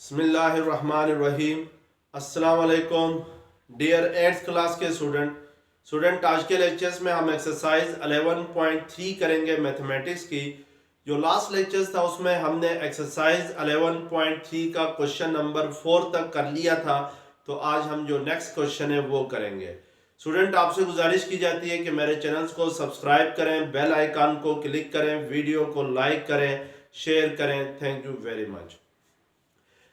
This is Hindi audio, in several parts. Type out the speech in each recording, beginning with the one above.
बिस्मिल्लाहिर्रहमानिर्रहीम। अस्सलाम वालेकुम डियर 8th क्लास के स्टूडेंट आज के लेक्चर्स में हम एक्सरसाइज 11.3 करेंगे मैथमेटिक्स की। जो लास्ट लेक्चर्स था उसमें हमने एक्सरसाइज 11.3 का क्वेश्चन नंबर 4 तक कर लिया था, तो आज हम जो नेक्स्ट क्वेश्चन है वो करेंगे। स्टूडेंट आपसे गुजारिश की जाती है कि मेरे चैनल्स को सब्सक्राइब करें, बेल आइकन को क्लिक करें, वीडियो को लाइक करें, शेयर करें। Thank you very much.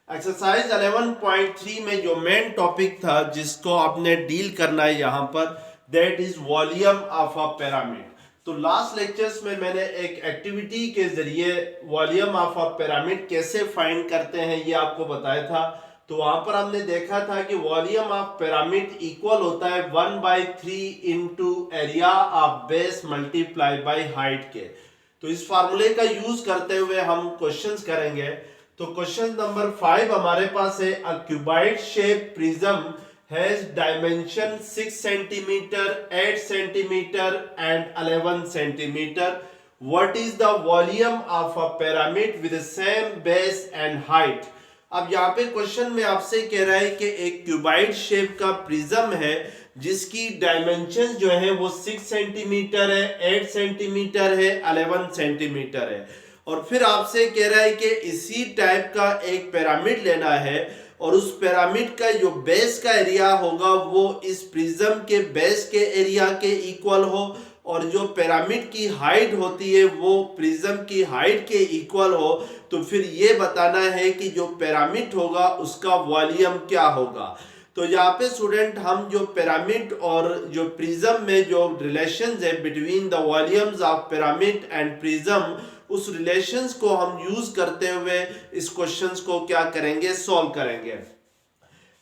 Exercise 11.3 में जो मेन टॉपिक था जिसको आपने डील करना है यहाँ पर, that is volume of a pyramid. तो लास्ट लेक्चर्स में मैंने एक एक्टिविटी के जरिए वॉल्यूम ऑफ अ पिरामिड कैसे फाइंड करते हैं ये आपको बताया था। तो वहां पर हमने देखा था कि वॉल्यूम ऑफ पिरामिड इक्वल होता है 1/3 into area of base multiply by height के। तो इस फार्मूले का यूज करते हुए हम क्वेश्चंस करेंगे। तो क्वेश्चन नंबर 5 हमारे पास है, a cuboid shape prism has dimension 6 centimetre, 8 centimetre and 11 centimetre. What is the volume of a pyramid with same base and height. अब यहाँ पे क्वेश्चन में आपसे कह रहा है कि एक क्यूबाइड शेप का प्रिज्म है जिसकी डायमेंशन जो है वो 6 सेंटीमीटर है, 8 सेंटीमीटर है, 11 सेंटीमीटर है। और फिर आपसे कह रहा है कि इसी टाइप का एक पिरामिड लेना है और उस पिरामिड का जो बेस का एरिया होगा वो इस प्रिज्म के बेस के एरिया के इक्वल हो, और जो पिरामिड की हाइट होती है वो प्रिज्म की हाइट के इक्वल हो। तो फिर ये बताना है कि जो पिरामिड होगा उसका वॉल्यूम क्या होगा। तो यहाँ पे स्टूडेंट हम जो पिरामिड और जो प्रिज्म में जो रिलेशंस है between the volumes of pyramid and prism, उस रिलेशंस को हम यूज करते हुए इस क्वेश्चंस को क्या करेंगे, सॉल्व करेंगे।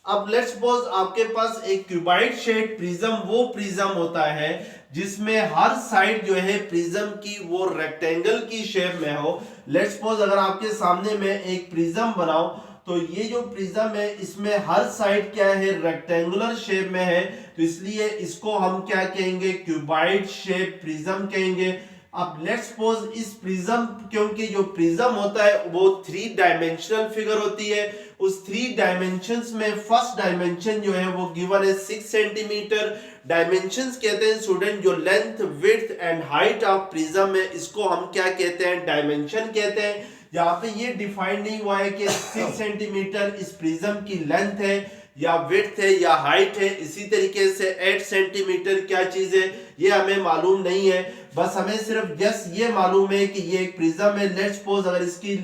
अब लेट्स सपोज आपके पास एक क्यूबाइड शेप प्रिज्म वो प्रिज्म होता है जिसमें हर साइड जो है प्रिज्म की वो रेक्टेंगल की शेप में हो। लेट्स सपोज अगर आपके सामने में एक प्रिज्म बनाओ तो ये जो प्रिज्म है इसमें हर साइड क्या है, रेक्टेंगुलर शेप में है, तो इसलिए इसको हम क्या कहेंगे, क्यूबाइड शेप प्रिज्म कहेंगे। अब लेट्स सपोज इस प्रिज्म, क्योंकि जो प्रिज्म होता है वो 3 डायमेंशनल फिगर होती है, उस 3 डायमेंशंस में फर्स्ट डायमेंशन जो है वो गिवन है 6 सेंटीमीटर। डायमेंशंस कहते हैं स्टूडेंट जो length, width and height of prism है, इसको हम क्या कहते हैं, डायमेंशन कहते हैं। यहाँ पे ये डिफाइन नहीं हुआ है कि 6 सेंटीमीटर इस प्रिज्म की लेंथ है या विड्थ है या हाइट है। इसी तरीके से 8 सेंटीमीटर क्या चीज है ये हमें मालूम नहीं है, बस हमें सिर्फ जस्ट ये मालूम है कि ये एक प्रिज्म है। लेट्स सपोज अगर इसकी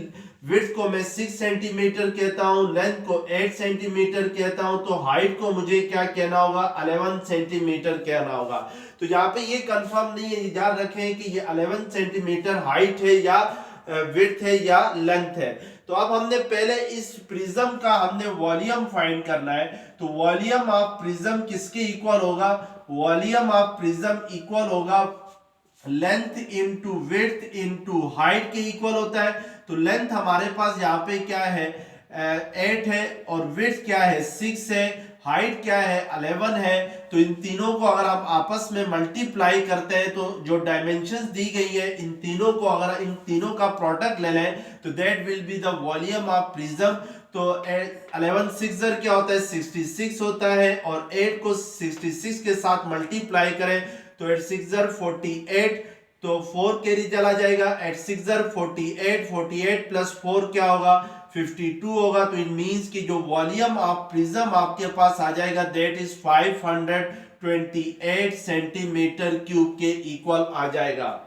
विड्थ को मैं 6 सेंटीमीटर कहता हूं, लेंथ को 8 सेंटीमीटर कहता हूं, तो हाइट को मुझे क्या कहना होगा, 11 सेंटीमीटर कहना होगा। तो यहाँ पे ये कंफर्म नहीं है, याद रखें कि ये 11 सेंटीमीटर हाइट है या विड्थ है या लेंथ है। तो अब हमने पहले इस प्रिज्म का हमने वॉल्यूम फाइंड करना है। तो वॉल्यूम ऑफ प्रिज्म किसके इक्वल होगा, वॉल्यूम ऑफ प्रिज्म इक्वल होगा length into width into height के इक्वल होता है। तो लेंथ हमारे पास यहाँ पे क्या है, 8 है, और विड्थ क्या है, 6 है, हाइट क्या है, 11 है। तो इन तीनों को अगर आप आपस में मल्टीप्लाई करते हैं तो जो डायमेंशंस दी गई है इन तीनों को अगर इन तीनों का प्रोडक्ट ले लें तो that will be the volume of prism. तो 11 6 क्या होता है, 66 होता है, और 8 को 66 के साथ मल्टीप्लाई करें तो 8 6 48, तो 4 कैरी चला जाएगा, 8 6 48, 48 प्लस 4 क्या होगा, 52 होगा। तो इट मींस कि जो वॉल्यूम ऑफ प्रिज्म आपके पास आ जाएगा दैट इज 528 सेंटीमीटर क्यूब के इक्वल आ जाएगा।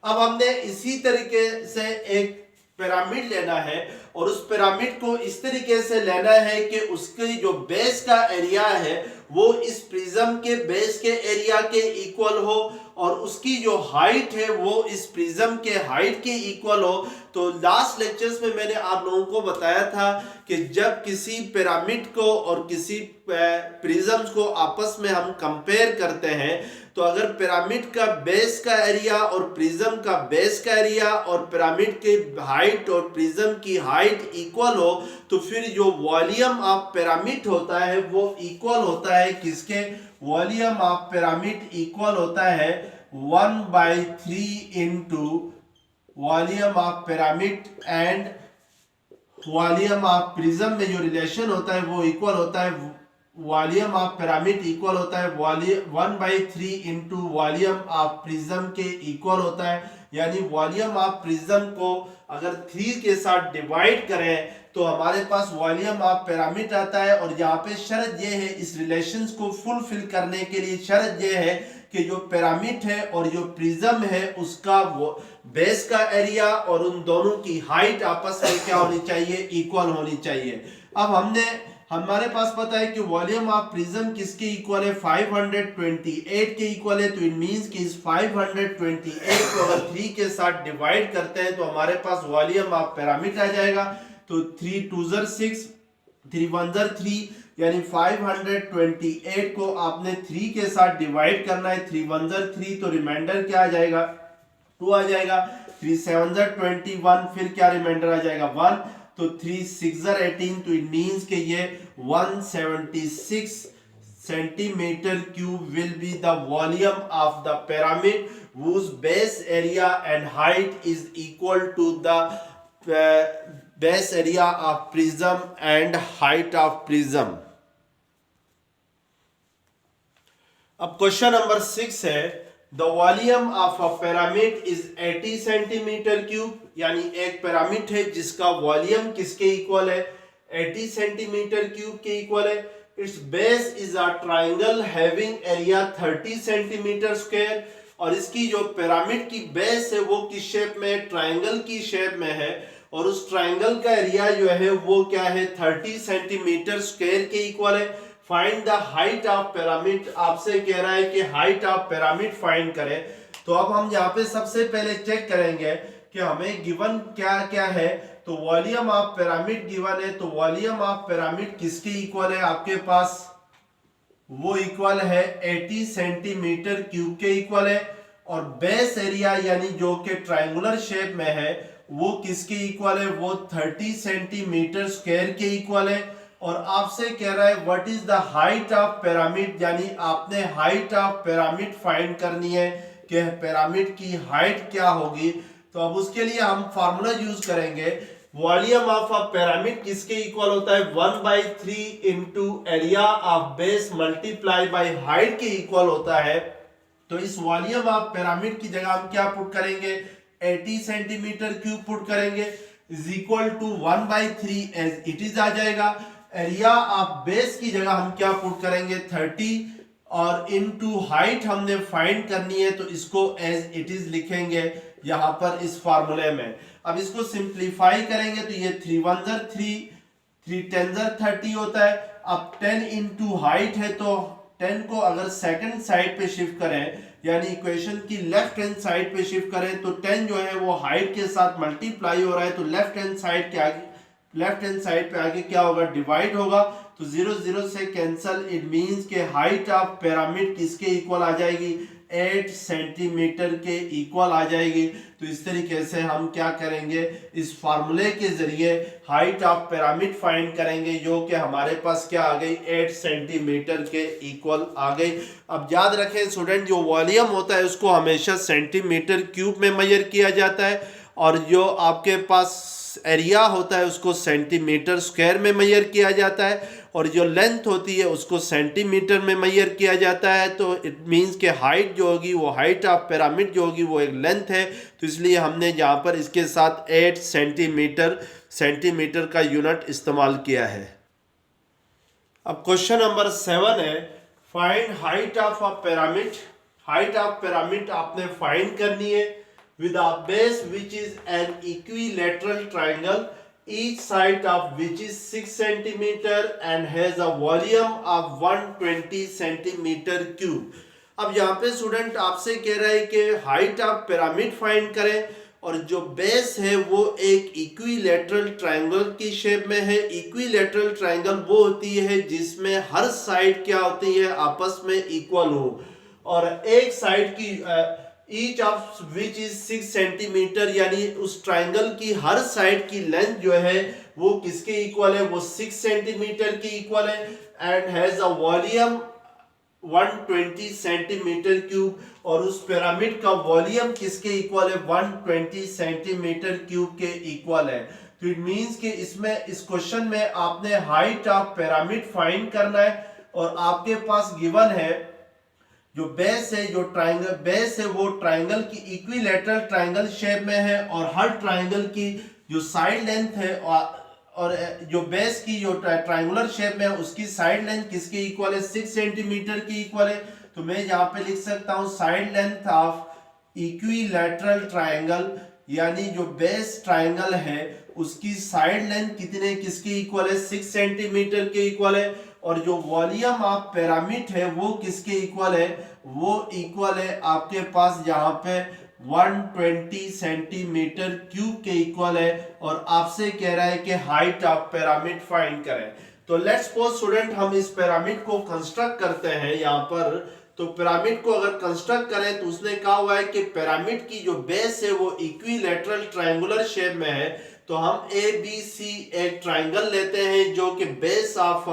अब हमने इसी तरीके से एक पिरामिड लेना है और उस पिरामिड को इस तरीके से लेना है कि उसकी जो बेस का एरिया है वो इस प्रिज्म के बेस के एरिया के इक्वल हो, और उसकी जो हाइट है वो इस प्रिज्म के हाइट के इक्वल हो। तो लास्ट लेक्चर्स में मैंने आप लोगों को बताया था कि जब किसी पिरामिड को और किसी प्रिज्म्स को आपस में हम कंपेयर करते हैं तो अगर पिरामिड का बेस का एरिया और प्रिज्म का बेस का एरिया और पिरामिड के हाइट और प्रिज्म की हाइट इक्वल हो तो फिर जो वॉल्यूम ऑफ पिरामिड होता है वो इक्वल होता है किसके, वॉल्यूम ऑफ पिरामिड इक्वल होता है 1/3 into volume of pyramid and volume of prism में जो रिलेशन होता है वो इक्वल होता है वॉल्यूम ऑफ पिरामिड इक्वल होता है volume 1/3 into volume of prism के इक्वल होता है। यानी वॉल्यूम ऑफ प्रिज्म को अगर 3 के साथ डिवाइड करें तो हमारे पास वॉल्यूम ऑफ पिरामिड आता है। और यहाँ पे शर्त ये है, इस रिलेशंस को फुलफिल करने के लिए शर्त ये है कि जो पिरामिड है और जो प्रिज्म है उसका वो बेस का एरिया और उन दोनों की हाइट आपस में क्या होनी चाहिए, इक्वल होनी चाहिए। अब हमारे पास पता है कि वॉल्यूम ऑफ प्रिज्म किसके इक्वल है, 528 के इक्वल है। तो इट मींस कि इस 528 को अगर 3 के साथ डिवाइड करते हैं तो हमारे पास वॉल्यूम ऑफ पिरामिड आ जाएगा। तो 3 2 6 3 1 3 यानी 528 को आपने 3 के साथ डिवाइड करना है। 3 1 3 तो रिमाइंडर क्या आ जाएगा, 2 आ जाएगा। 3 7 21 फिर क्या रिमाइंडर आ जाएगा, 1। तो 3 6 18 तो इट मींस कि ये 176 centimetre cube will be the volume of the pyramid whose base area and height is equal to the base area of prism and height of prism। अब क्वेश्चन नंबर 6 है, the volume of a pyramid is 80 centimetre cube. यानी एक पिरामिड है जिसका वॉल्यूम किसके इक्वल है, 80 सेंटीमीटर क्यूब के इक्वल है। It's base is a triangle having area 30 centimetre square. और इसकी जो पिरामिड की बेस है वो किस शेप में है, ट्राइंगल की शेप में है। और उस ट्राइंगल का एरिया जो है वो क्या है, 30 सेंटीमीटर स्क्वायर के इक्वल है। Find the height of pyramid, आपसे कह रहा है कि हाइट ऑफ पिरामिड फाइंड करें। तो अब हम यहाँ पे सबसे पहले चेक करेंगे कि हमें गिवन क्या क्या है। तो वॉल्यूम ऑफ पिरामिड गिवन है, तो वॉल्यूम ऑफ पिरामिड किसके इक्वल है आपके पास, वो इक्वल है 80 सेंटीमीटर क्यूब के इक्वल है। और बेस एरिया यानी जो कि ट्रायंगुलर शेप में है वो किसके इक्वल है, वो 30 सेंटीमीटर स्क्वायर के इक्वल है। और आपसे कह रहा है what is the height of pyramid, यानी आपने हाइट ऑफ पिरामिड फाइंड करनी है कि पिरामिड की हाइट क्या होगी। तो अब उसके लिए हम फार्मूला यूज करेंगे। वॉल्यूम ऑफ अ पिरामिड किसके इक्वल होता है, 1/3 into area of base multiply by height के इक्वल होता है। तो इस वॉल्यूम ऑफ पिरामिड की जगह हम क्या पुट करेंगे, 80 सेंटीमीटर क्यूब पुट करेंगे is equal to 1/3 as it is आ जाएगा। एरिया ऑफ बेस की जगह हम क्या पुट करेंगे, 30 और इनटू हाइट हमने फाइंड करनी है तो इसको एज इट इज लिखेंगे यहां पर इस फार्मूले में। अब इसको सिंप्लीफाई करेंगे तो ये 3 1 3 3 10 30 होता है। अब 10 इंटू हाइट है तो 10 को अगर सेकंड साइड पे शिफ्ट करें यानी इक्वेशन की लेफ्ट हैंड साइड पे शिफ्ट करें तो 10 जो है वो हाइट के साथ मल्टीप्लाई हो रहा है। तो लेफ्ट हैंड साइड के आगे, लेफ्ट हैंड साइड पे आगे क्या होगा, डिवाइड होगा। तो 0 0 से कैंसल, इट मींस के हाइट ऑफ पिरामिड किसके इक्वल आ जाएगी, 8 सेंटीमीटर के इक्वल आ जाएगी। तो इस तरीके से हम क्या करेंगे, इस फार्मूले के जरिए हाइट ऑफ पिरामिड फाइंड करेंगे जो कि हमारे पास क्या आ गई, 8 सेंटीमीटर के इक्वल आ गई। अब याद रखें स्टूडेंट, जो वॉल्यूम होता है उसको हमेशा सेंटीमीटर क्यूब में मेजर किया जाता है और जो आपके पास एरिया होता है उसको सेंटीमीटर स्क्वायर में मेजर किया जाता है और जो लेंथ होती है उसको सेंटीमीटर में मेजर किया जाता है। तो इट मींस के हाइट जो होगी वो हाइट ऑफ पिरामिड जो होगी वो एक लेंथ है। तो इसलिए हमने यहाँ पर इसके साथ 8 सेंटीमीटर का यूनिट इस्तेमाल किया है। अब क्वेश्चन नंबर 7 है, find height of a pyramid. Height of pyramid आपने फाइंड करनी है with a base which is an equilateral triangle, each side of which is 6 centimeter and has a volume of 120 centimeter cube। अब यहाँ पे स्टूडेंट आपसे कह रहा है कि हाइट ऑफ पिरामिड फाइंड करें और जो बेस है वो एक इक्विलेटरल ट्रायंगल की शेप में है। इक्विलेटरल ट्रायंगल वो होती है जिसमें हर साइड क्या होती है, आपस में इक्वल हो और एक साइड की each of which is 6 centimetre, यानी उस ट्राइंगल की हर साइड की लेंथ जो है वो किसके इक्वल है, वो 6 सेंटीमीटर की इक्वल है and has a volume 120 centimetre cube. और उस पिरामिड का वॉल्यूम किसके इक्वल है, 120 सेंटीमीटर क्यूब के इक्वल है। तो इट मींस कि इसमें इस क्वेश्चन में आपने हाइट ऑफ पिरामिड फाइंड करना है और आपके पास गिवन है जो बेस है, जो ट्राइंगल बेस है वो ट्राइंगल की इक्विलैटरल ट्राइंगल शेप में है और हर ट्राइंगल की जो साइड लेंथ है और जो बेस की जो ट्राइंगुलर शेप में है उसकी साइड लेंथ किसके इक्वल है, 6 सेंटीमीटर की इक्वल है। तो मैं यहाँ पे लिख सकता हूँ side length of equilateral triangle, यानी जो बेस ट्राइंगल है उसकी साइड लेंथ कितने किसके इक्वल है, 6 सेंटीमीटर के इक्वल है। और जो वॉल्यूम ऑफ पिरामिड है वो किसके इक्वल है, वो इक्वल है आपके पास यहाँ पे 120 सेंटीमीटर क्यूब के इक्वल है। और आपसे कह रहा है कि हाइट ऑफ पिरामिड फाइंड करें। तो लेट्स सपोज स्टूडेंट हम इस पिरामिड को कंस्ट्रक्ट करते हैं यहाँ पर। तो पिरामिड को अगर कंस्ट्रक्ट करें तो उसने कहा हुआ है कि पिरामिड की जो बेस है वो इक्विलैटरल ट्रायंगुलर शेप में है। तो हम ए बी सी एक ट्रायंगल लेते हैं जो कि बेस ऑफ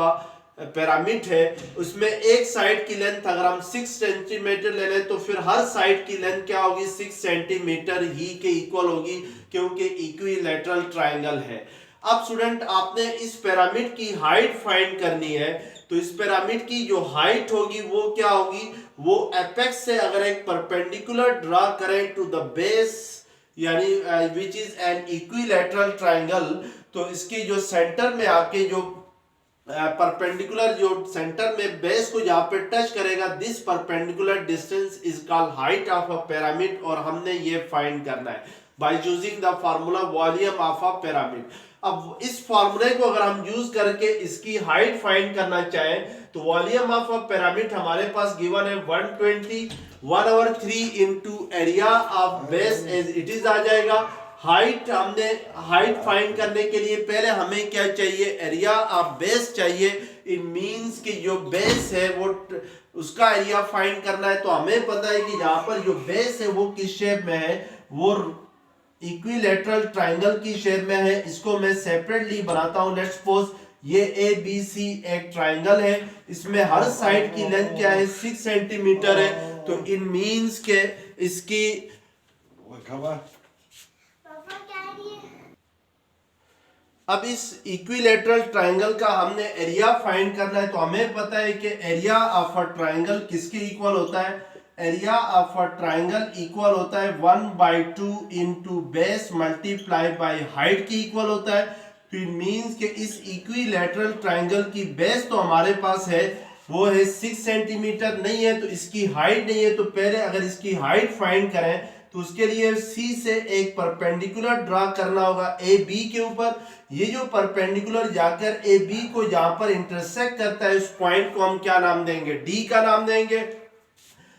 पिरामिड है, उसमें एक साइड की लेंथ अगर हम 6 सेंटीमीटर ले लें तो फिर हर साइड की लेंथ क्या होगी, 6 सेंटीमीटर ही के इक्वल होगी क्योंकि इक्विलैटरल ट्रायंगल है। अब स्टूडेंट आपने इस पिरामिड की हाइट फाइंड करनी है। तो इस पिरामिड की जो हाइट होगी वो क्या होगी, वो एपेक्स से अगर एक परपेंडिकुलर ड्रा करें टू द बेस यानी which is an equilateral triangle, तो इसकी जो सेंटर में आके जो परपेंडिकुलर जो सेंटर में बेस को जहां पे टच करेगा, this perpendicular distance is called height of a pyramid. और हमने ये फाइंड करना है by using the formula volume of a pyramid. अब इस फार्मूले को अगर हम यूज करके इसकी हाइट फाइंड करना चाहें तो वॉल्यूम ऑफ अ पिरामिड हमारे पास गिवन है 120 1/3 into area of base as it is आ जाएगा। हाइट हमने हाइट फाइंड करने के लिए पहले हमें क्या चाहिए, एरिया ऑफ बेस चाहिए। इट मींस कि जो बेस है वो उसका एरिया फाइंड करना है। तो हमें पता है कि यहाँ पर जो बेस है वो किस शेप में है, वो इक्विलैटरल ट्रायंगल की शेप में है। इसको मैं सेपरेटली बनाता हूं। लेट्स सपोज ये ए बी सी एक ट्रायंगल है, इसमें हर साइड की लेंथ क्या है, 6 सेंटीमीटर है। तो इट मींस के इसकी अब इस इक्विलैटरल ट्रायंगल का हमने एरिया फाइंड करना है। तो हमें पता है कि एरिया ऑफ अ ट्रायंगल किसके इक्वल होता है, area of a triangle equal होता है 1/2 into base multiply by height की इक्वल होता है। तो इट मींस कि इस इक्विलैटरल ट्रायंगल की बेस तो हमारे पास है वो है 6 सेंटीमीटर, नहीं है तो इसकी हाइट नहीं है। तो पहले अगर इसकी हाइट फाइंड करें तो उसके लिए सी से एक परपेंडिकुलर ड्रा करना होगा ए बी के ऊपर। ये जो परपेंडिकुलर जाकर ए बी को जहां पर इंटरसेक्ट करता है उस पॉइंट को हम क्या नाम देंगे, डी का नाम देंगे।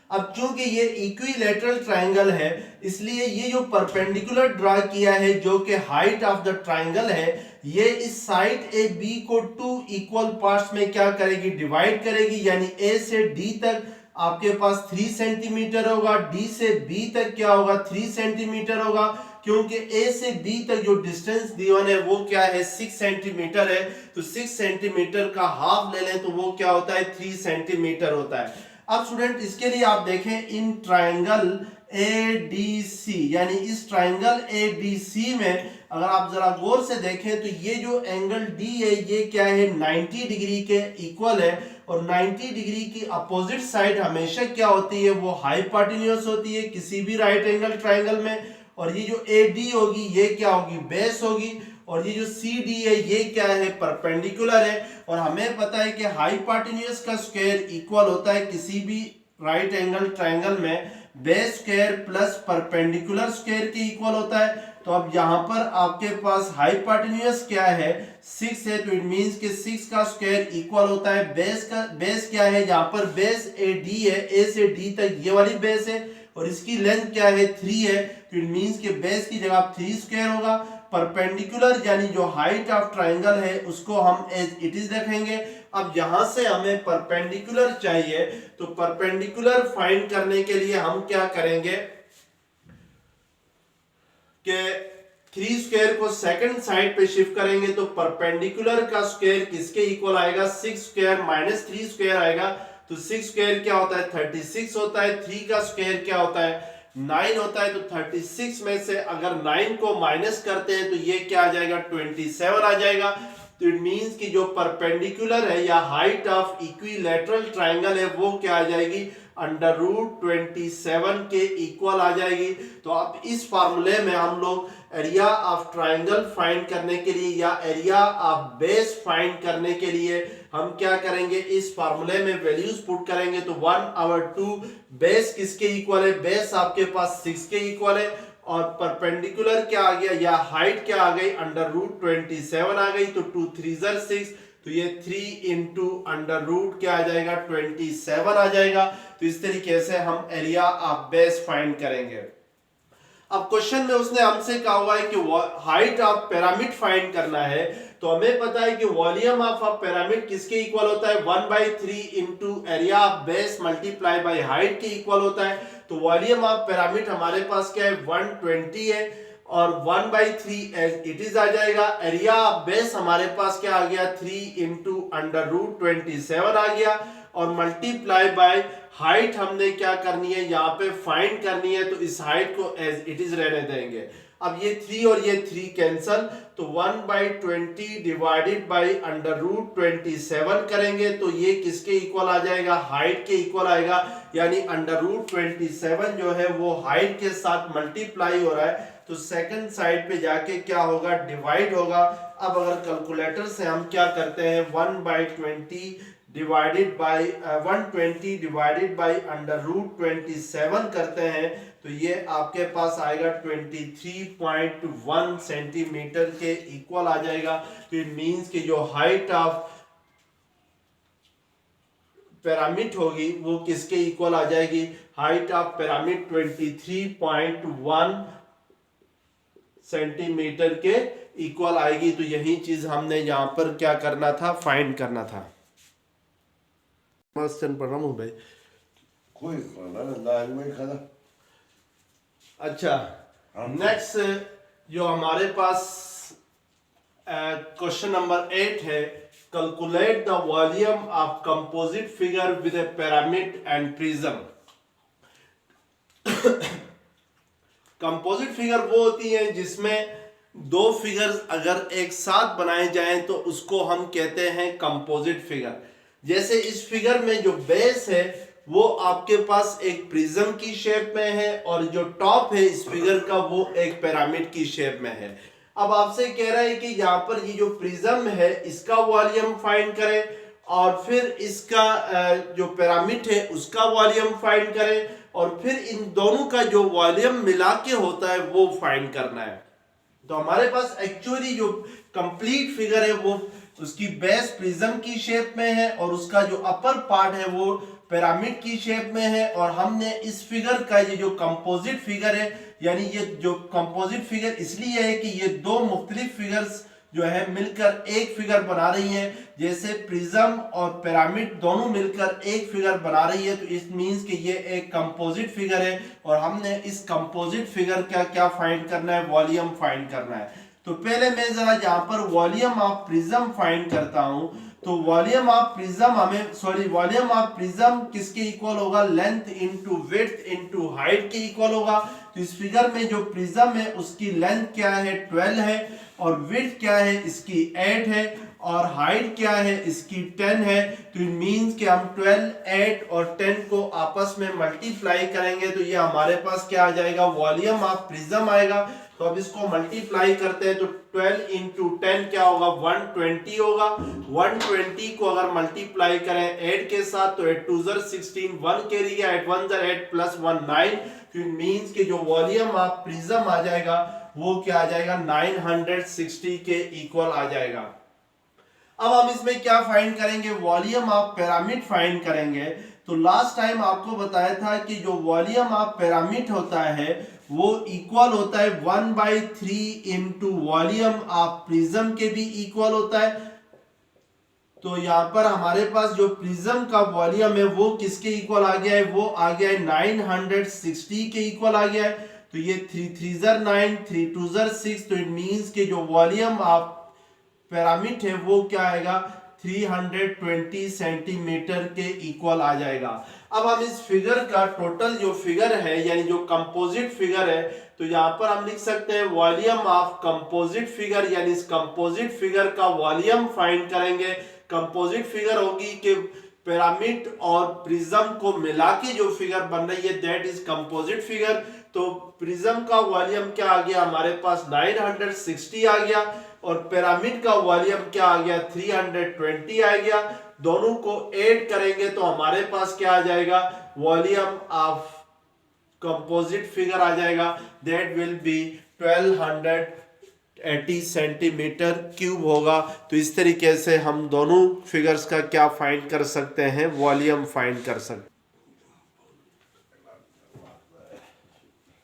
अब चूंकि ये इक्विलैटरल ट्रायंगल है इसलिए ये जो परपेंडिकुलर ड्रा किया है जो कि हाइट ऑफ द ट्रायंगल है, ये इस साइड ए बी को 2 इक्वल पार्ट्स में क्या करेगी, डिवाइड करेगी। यानी ए से डी तक आपके पास 3 सेंटीमीटर होगा, डी से बी तक क्या होगा 3 सेंटीमीटर होगा, क्योंकि ए से बी तक जो डिस्टेंस गिवन है वो क्या है 6 सेंटीमीटर है। तो 6 सेंटीमीटर का हाफ ले लें तो वो क्या होता है 3 सेंटीमीटर होता है। अब स्टूडेंट इसके लिए आप देखें इन ट्रायंगल ADC यानी इस ट्रायंगल ADC में अगर आप जरा गौर से देखें तो ये जो एंगल D है ये क्या है 90 डिग्री के इक्वल है। और 90 डिग्री की अपोजिट साइड हमेशा क्या होती है, वो हाइपोटेन्यूज होती है किसी भी राइट एंगल ट्रायंगल में। और ये जो AD होगी ये क्या होगी, बेस होगी। और ये जो CD है ये क्या है, परपेंडिकुलर है। और हमें पता है कि हाइपोटेन्यूज का स्क्वायर इक्वल होता है किसी भी राइट एंगल ट्रायंगल में base square plus perpendicular square के इक्वल होता है। तो अब यहाँ पर आपके पास हाइपोटेन्यूज क्या है 6 है, तो इट मींस कि 6 का स्क्वायर इक्वल होता है बेस क्या है, जहाँ पर बेस AD है, A से D तक ये वाली बेस है और इसकी लेंथ क्या है 3 है। तो इट मींस कि बेस की जगह 3 स्क्वायर होगा। परपेंडिकुलर यानी जो हाइट ऑफ ट्रायंगल है उसको हम एज इट इज रखेंगे। अब यहां से हमें परपेंडिकुलर चाहिए, तो परपेंडिकुलर फाइंड करने के लिए हम क्या करेंगे कि 3 स्क्वायर को सेकंड साइड पे शिफ्ट करेंगे। तो परपेंडिकुलर का स्क्वायर किसके इक्वल आएगा, 6 स्क्वायर माइनस 3 स्क्वायर आएगा। तो 6 स्क्वायर क्या होता है 36 होता है, 3 का स्क्वायर क्या होता है 9 होता है, तो 36 में से अगर 9 को माइनस करते हैं तो ये क्या आ जाएगा, 27 आ जाएगा। तो इट मींस कि जो परपेंडिकुलर है या हाइट ऑफ इक्विलैटरल ट्रायंगल है वो क्या आ जाएगी, √27 के इक्वल आ जाएगी। तो अब इस फार्मूले में हम लोग एरिया ऑफ ट्रायंगल फाइंड करने के लिए या एरिया ऑफ बेस फाइंड करने के लिए हम क्या करेंगे, इस फार्मूले में वैल्यूज पुट करेंगे। तो 1/2 बेस किसके इक्वल है, बेस आपके पास 6 के इक्वल है, और परपेंडिकुलर क्या आ गया या हाइट क्या आ गई, √27 आ गई। तो 2 3 6, तो ये 3 इंटू √ क्या आ जाएगा, 27 आ जाएगा। तो इस तरीके से हम एरिया ऑफ बेस फाइंड करेंगे। अब क्वेश्चन में उसने हमसे कहा हुआ है कि हाइट ऑफ पिरामिड फाइंड करना है। तो हमें पता है कि वॉल्यूम ऑफ अ पिरामिड किसके इक्वल होता है, 1/3 into area of base multiply by height के इक्वल होता है। तो वॉल्यूम ऑफ पिरामिड हमारे पास क्या है, 120 है, और 1/3 एज इट इज आ जाएगा। एरिया ऑफ बेस हमारे पास क्या आ गया, 3 इंटू √27 आ गया, और मल्टीप्लाई बाय हाइट हमने क्या करनी है, यहाँ पे फाइंड करनी है। तो इस हाइट को एज इट इज रहने देंगे। अब ये 3 और ये 3 कैंसल, तो 1/20 डिवाइडेड बाई √27 करेंगे तो ये किसके इक्वल आ जाएगा, हाइट के इक्वल आएगा। यानी √27 जो है वो हाइट के साथ मल्टीप्लाई हो रहा है, तो सेकंड साइड पे जाके क्या होगा, डिवाइड होगा। अब अगर कैलकुलेटर से हम क्या करते हैं, 1/20 डिवाइडेड बाई 120 डिवाइडेड बाई √27 करते हैं, तो ये आपके पास आएगा 23.1 सेंटीमीटर के इक्वल आ जाएगा। तो इट मींस कि जो हाइट ऑफ पिरामिड होगी वो किसके इक्वल आ जाएगी, हाइट ऑफ पिरामिड 23.1 सेंटीमीटर के इक्वल आएगी। तो यही चीज हमने यहां पर क्या करना था, फाइंड करना था। पढ़ रहा हूं भाई, कोई खाना। अच्छा, नेक्स्ट जो हमारे पास क्वेश्चन नंबर 8 है, calculate the volume of composite figure with A pyramid and prism. Composite figure वो होती है जिसमें दो फिगर्स अगर एक साथ बनाए जाएं तो उसको हम कहते हैं कंपोजिट फिगर। जैसे इस फिगर में जो बेस है वो आपके पास एक प्रिज्म की शेप में है, और जो टॉप है इस फिगर का वो एक पिरामिड की शेप में है। अब आपसे कह रहा है कि यहाँ पर ये जो प्रिज्म है इसका वॉल्यूम फाइंड करें, और फिर इसका जो पिरामिड है उसका वॉल्यूम फाइंड करें, और फिर इन दोनों का जो वॉल्यूम मिला के होता है वो फाइंड करना है। तो हमारे पास एक्चुअली जो कंप्लीट फिगर है वो उसकी बेस प्रिज्म की शेप में है, और उसका जो अपर पार्ट है वो पिरामिड की शेप में है। और हमने इस फिगर का ये जो कंपोजिट फिगर है, यानी ये जो कंपोजिट फिगर इसलिए है कि ये दो मुख्तलिफ फिगर्स जो है मिलकर एक फिगर बना रही हैं। जैसे प्रिज्म और पिरामिड दोनों मिलकर एक फिगर बना रही है, तो इस मींस कि ये एक कंपोजिट फिगर है, और हमने इस कंपोजिट फिगर का क्या फाइंड करना है, वॉल्यूम फाइंड करना है। तो पहले मैं जरा यहाँ पर वॉल्यूम ऑफ प्रिज्म फाइंड करता हूं। तो volume of prism volume of prism किसके इक्वल होगा, length into width into height के इक्वल होगा। तो इस फिगर में जो प्रिज्म है उसकी लेंथ क्या है, 12 है, और विड्थ क्या है, इसकी 8 है, और हाइट क्या है, इसकी 10 है। तो इट मींस कि हम 12, 8 और 10 को आपस में मल्टीप्लाई करेंगे तो ये हमारे पास क्या आ जाएगा, वॉल्यूम ऑफ प्रिज्म आएगा। तो अब इसको मल्टीप्लाई करते हैं तो 12 इंटू 10 क्या होगा, 120 होगा। 120 को अगर मल्टीप्लाई करें 8 के साथ तो 8 2 16, 1 कैरी गया, 8 1 8 प्लस 1 9। तो इट मींस कि जो वॉल्यूम ऑफ प्रिज्म आ जाएगा वो क्या आ जाएगा, 960 के इक्वल आ जाएगा। अब हम इसमें क्या फाइंड करेंगे, वॉल्यूम ऑफ पिरामिड फाइंड करेंगे। तो लास्ट टाइम आपको बताया था कि जो वॉल्यूम ऑफ पिरामिड होता है वो इक्वल होता है 1/3 इंटू वॉल्यूम ऑफ प्रिज्म के भी इक्वल होता है। तो यहाँ पर हमारे पास जो प्रिज्म का वॉल्यूम है वो किसके इक्वल आ गया है, वो आ गया है 960 के इक्वल आ गया है। तो ये 3 3 9, 3 2 6। तो इट मींस के जो वॉल्यूम ऑफ पिरामिड है वो क्या आएगा, 320 सेंटीमीटर के इक्वल आ जाएगा। अब हम इस फिगर का टोटल जो फिगर है यानी जो कंपोजिट फिगर है, तो यहाँ पर हम लिख सकते हैं वॉल्यूम ऑफ कंपोजिट फिगर, यानी इस कंपोजिट फिगर का वॉल्यूम फाइंड करेंगे। कंपोजिट फिगर होगी कि पिरामिड और प्रिज्म को मिला के जो फिगर बन रही है दैट इज कंपोजिट फिगर। तो प्रिज्म का वॉल्यूम क्या आ गया हमारे पास 960 आ गया और पिरामिड का वॉल्यूम क्या आ गया 320 आ गया। दोनों को ऐड करेंगे तो हमारे पास क्या आ जाएगा, वॉल्यूम ऑफ कंपोजिट फिगर आ जाएगा, that will B 1280 centimetre cube होगा। तो इस तरीके से हम दोनों फिगर्स का क्या फाइंड कर सकते हैं, वॉल्यूम फाइंड कर सकते हैं।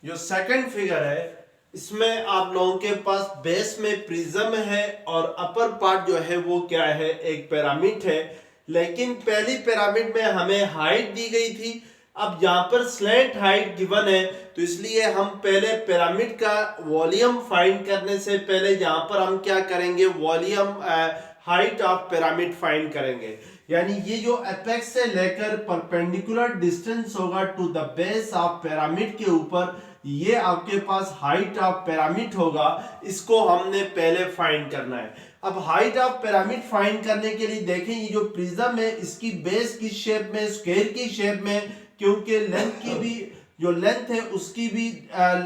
जो सेकंड फिगर है इसमें आप लोगों के पास बेस में प्रिज्म है और अपर पार्ट जो है वो क्या है, एक पिरामिड है। लेकिन पहली पिरामिड में हमें हाइट दी गई थी, अब यहाँ पर स्लैंट हाइट गिवन है, तो इसलिए हम पहले पिरामिड का वॉल्यूम फाइंड करने से पहले यहाँ पर हम क्या करेंगे, volume height of pyramid find करेंगे। यानी ये जो एपेक्स से लेकर परपेंडिकुलर डिस्टेंस होगा to the base of pyramid के ऊपर, ये आपके पास हाइट ऑफ पिरामिड होगा, इसको हमने पहले फाइंड करना है। अब हाइट ऑफ पिरामिड फाइंड करने के लिए देखें ये जो प्रिज्म है इसकी बेस की शेप में, स्क्वायर की शेप में, क्योंकि लेंथ की भी जो लेंथ है उसकी भी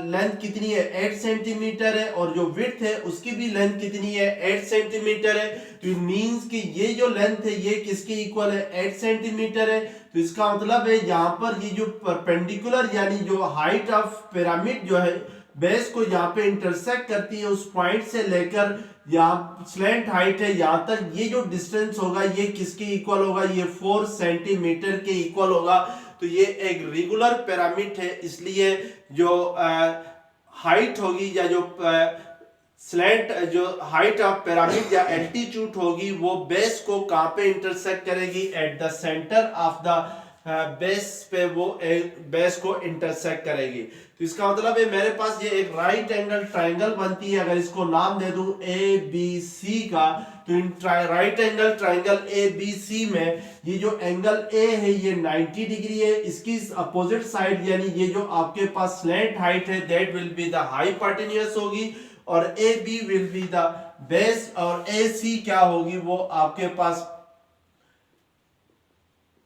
लेंथ कितनी है 8 सेंटीमीटर है और जो विड्थ है उसकी भी लेंथ कितनी है 8 सेंटीमीटर है। तो इट मींस कि ये जो लेंथ है ये किसके इक्वल है 8 सेंटीमीटर है। तो इसका मतलब है यहाँ पर ये जो परपेंडिकुलर यानी जो हाइट ऑफ पिरामिड जो है बेस को यहाँ पे इंटरसेक्ट करती है उस पॉइंट से लेकर यहाँ स्लैंट हाइट है यहाँ तक, ये जो डिस्टेंस होगा ये किसके इक्वल होगा, ये 4 सेंटीमीटर के इक्वल होगा। तो ये एक रेगुलर पिरामिड है, इसलिए जो हाइट होगी या जो स्लैंट जो हाइट ऑफ पिरामिड या एल्टीट्यूड होगी वो बेस को कहां पे इंटरसेक्ट करेगी, at the centre of the base पे वो बेस को इंटरसेक्ट करेगी। तो इसका मतलब है मेरे पास ये एक राइट एंगल ट्राइंगल बनती है, अगर इसको नाम दे दूं ए बी सी का, तो in right angle triangle A B C में ये जो एंगल ए है ये 90 डिग्री है, इसकी अपोजिट साइड यानी ये जो आपके पास स्लैंट हाइट है that will be the hypotenuse होगी और A B will be the base और ए सी क्या होगी वो आपके पास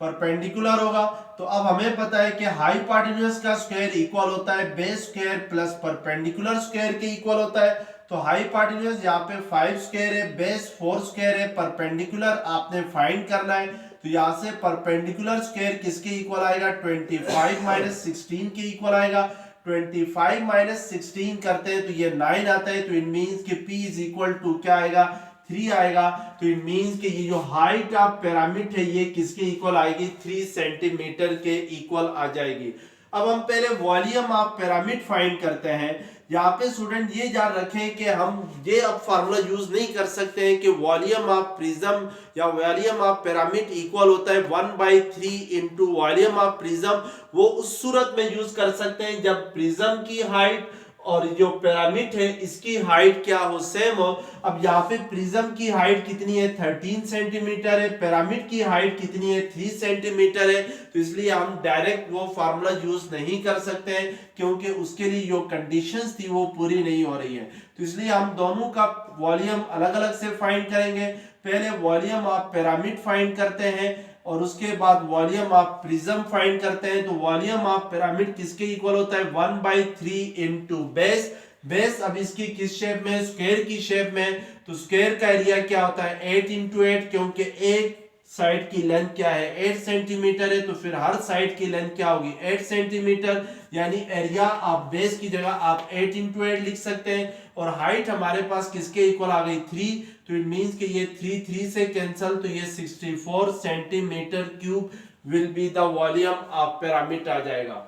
परपेंडिकुलर होगा। तो अब हमें पता है कि हाइपोटेन्यूज का स्क्वायर इक्वल होता है base square plus perpendicular square के इक्वल होता है। तो हाइपोटेन्यूज यहाँ पे 5 स्क्वायर है, बेस 4 स्क्वायर है, परपेंडिकुलर आपने फाइंड करना है। तो यहाँ से परपेंडिकुलर स्क्वायर किसके इक्वल आएगा 25 माइनस 16 के इक्वल आएगा। 25 माइनस 16 करते हैं तो ये 9 आता है, तो इट मींस कि P इज इक्वल टू क्या आएगा 3 आएगा। तो इट मींस कि ये जो हाइट ऑफ पिरामिड है ये किसके इक्वल आएगी 3 सेंटीमीटर के इक्वल आ जाएगी। अब हम पहले वॉल्यूम ऑफ पिरामिड फाइंड करते हैं। यहाँ पे स्टूडेंट ये जान रखें कि हम ये अब फार्मूला यूज नहीं कर सकते हैं कि वॉल्यूम ऑफ प्रिज्म या वॉल्यूम ऑफ पिरामिड इक्वल होता है 1/3 इंटू वॉल्यूम ऑफ प्रिज्म। वो उस सूरत में यूज कर सकते हैं जब प्रिज्म की हाइट और जो पिरामिड है इसकी हाइट क्या हो, सेम हो। अब यहाँ पे प्रिज्म की हाइट कितनी है 13 सेंटीमीटर है, पिरामिड की हाइट कितनी है 3 सेंटीमीटर है। तो इसलिए हम डायरेक्ट वो फार्मूला यूज नहीं कर सकते हैं क्योंकि उसके लिए जो कंडीशंस थी वो पूरी नहीं हो रही है। तो इसलिए हम दोनों का वॉल्यूम अलग अलग से फाइंड करेंगे। पहले वॉल्यूम ऑफ पिरामिड फाइंड करते हैं और उसके बाद वॉल्यूम ऑफ प्रिज्म फाइंड करते हैं। तो वॉल्यूम ऑफ पिरामिड किसके इक्वल होता है 1/3 इंटू बेस। बेस अब इसकी किस शेप में, स्क्वायर की शेप में। तो स्क्वायर का एरिया क्या होता है 8 इंटू 8, क्योंकि एक साइड की लेंथ क्या है 8 सेंटीमीटर है, तो फिर हर साइड की लेंथ क्या होगी 8 सेंटीमीटर। यानी एरिया ऑफ बेस की जगह आप 8 इंटू 8 लिख सकते हैं। और हाइट हमारे पास किसके इक्वल आ गई 3, तो इट मींस कि ये 3 से कैंसल, तो ये 64 centimetre cube will be the volume of pyramid आ जाएगा।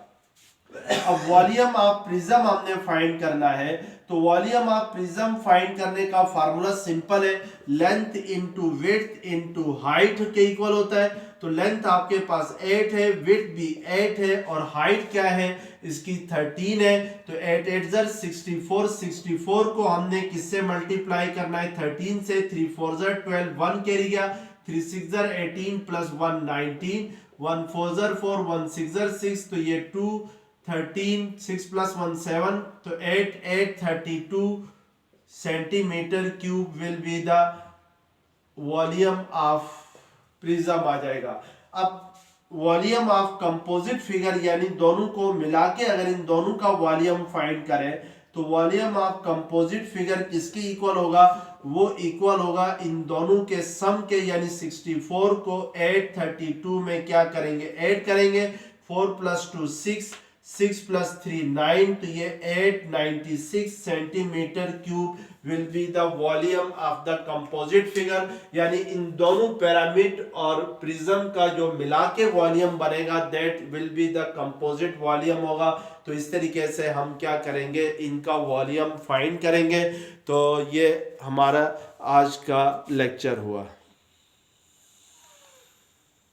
अब वॉल्यूम ऑफ प्रिज्म हमने फाइंड करना है। तो वॉल्यूम ऑफ प्रिज्म फाइंड करने का फार्मूला सिंपल है, length into width into height के इक्वल होता है। तो लेंथ आपके पास 8 है, विड्थ भी 8 है और हाइट क्या है इसकी 13 है। तो 8 8 ज़र 64, 64 को हमने किससे मल्टीप्लाई करना है 13 से, 3 4 ज़र 12, 1 कैरी गया, 3 6 ज़र 18 प्लस 1 19 1 4 4, 1 6 6, तो ये 2 13, 6 + 1 7, तो 8 32 centimetre cube will be the volume of prism आ जाएगा। अब वॉल्यूम ऑफ कंपोजिट फिगर यानी दोनों को मिला के अगर इन दोनों का वॉल्यूम फाइंड करें तो वॉल्यूम ऑफ कंपोजिट फिगर किसके इक्वल होगा, वो इक्वल होगा इन दोनों के सम के, यानी 64 को 832 में क्या करेंगे, ऐड करेंगे। 4 + 2 6, 6 + 3 9, तो ये 896 centimetre cube will be the volume of the composite figure, यानी इन दोनों पिरामिड और प्रिज्म का जो मिला के वॉल्यूम बनेगा that will be the composite volume होगा। तो इस तरीके से हम क्या करेंगे, इनका वॉल्यूम फाइंड करेंगे। तो ये हमारा आज का लेक्चर हुआ।